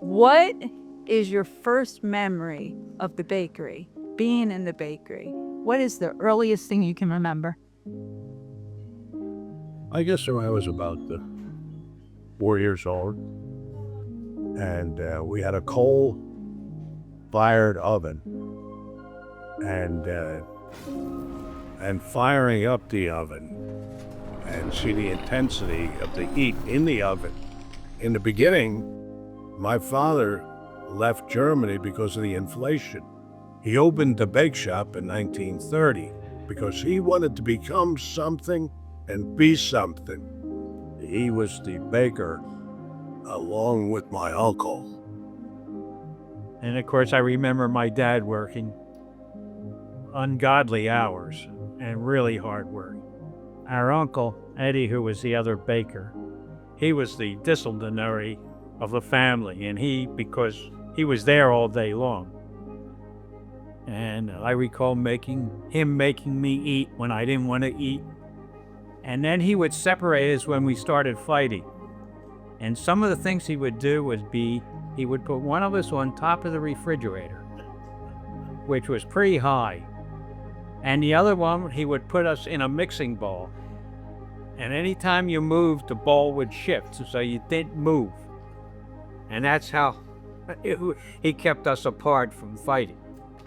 What is your first memory of the bakery, being in the bakery? What is the earliest thing you can remember? I guess when I was about 4 years old, and we had a coal-fired oven, and firing up the oven and see the intensity of the heat in the oven. In the beginning, my father left Germany because of the inflation. He opened the bake shop in 1930 because he wanted to become something and be something. He was the baker along with my uncle. And of course, I remember my dad working ungodly hours and really hard work. Our uncle, Eddie, who was the other baker, he was the disciplinary of the family, and because he was there all day long. And I recall making me eat when I didn't want to eat. And then he would separate us when we started fighting. And some of the things he would do he would put one of us on top of the refrigerator, which was pretty high. And the other one, he would put us in a mixing bowl. And anytime you moved, the bowl would shift, so you didn't move. And that's how he kept us apart from fighting.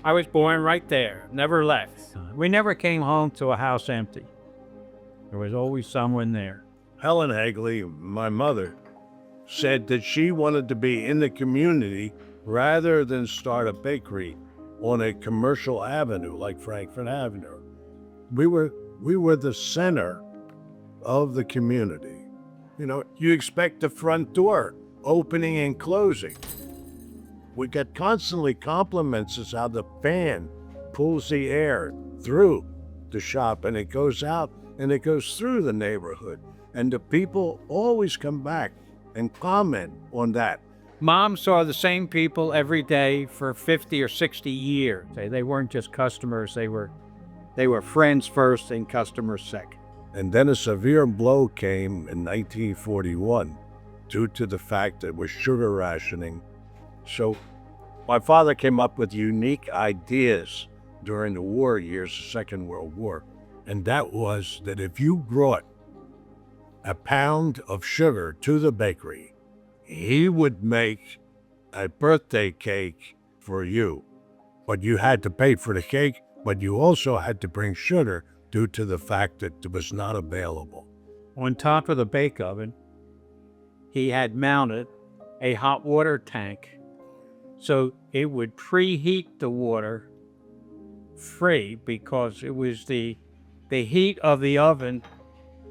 I was born right there, never left. We never came home to a house empty. There was always someone there. Helen Haegele, my mother, said that she wanted to be in the community rather than start a bakery on a commercial avenue like Frankfurt Avenue. We were the center of the community. You expect the front door opening and closing. We get constantly compliments as how the fan pulls the air through the shop and it goes out and it goes through the neighborhood. And the people always come back and comment on that. Mom saw the same people every day for 50 or 60 years. They weren't just customers, they were friends first and customers second. And then a severe blow came in 1941 due to the fact that it was sugar rationing. So my father came up with unique ideas during the war years, the Second World War. And that was that if you brought a pound of sugar to the bakery, he would make a birthday cake for you. But you had to pay for the cake, but you also had to bring sugar due to the fact that it was not available. On top of the bake oven, he had mounted a hot water tank, so it would preheat the water free, because it was the heat of the oven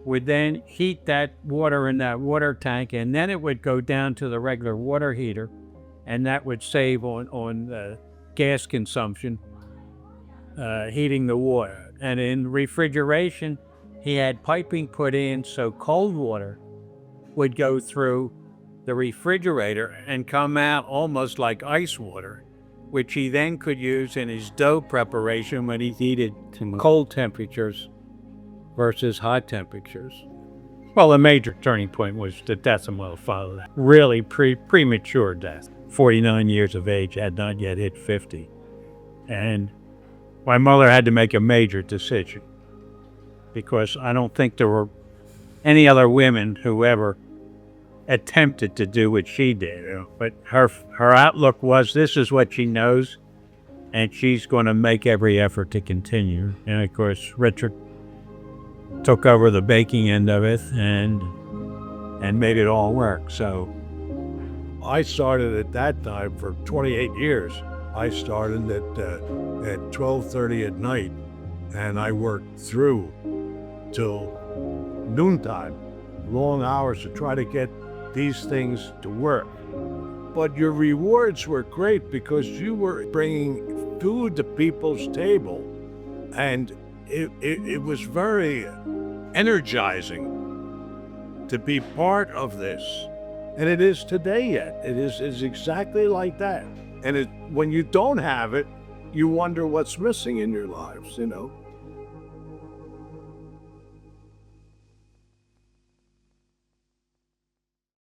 would then heat that water in that water tank, and then it would go down to the regular water heater, and that would save on gas consumption, heating the water. And in refrigeration, he had piping put in so cold water would go through the refrigerator and come out almost like ice water, which he then could use in his dough preparation when he heated cold temperatures versus hot temperatures. Well, the major turning point was the death of my father. Really premature death. 49 years of age, had not yet hit 50. And my mother had to make a major decision, because I don't think there were any other women who ever attempted to do what she did. But her outlook was, this is what she knows, and she's going to make every effort to continue. And of course, Richard took over the baking end of it and made it all work. So I started at that time for 28 years. I started at 12:30 at night, and I worked through till noontime, long hours to try to get these things to work. But your rewards were great because you were bringing food to people's table, and it was very energizing to be part of this. And it is today yet. It is exactly like that. And when you don't have it, you wonder what's missing in your lives,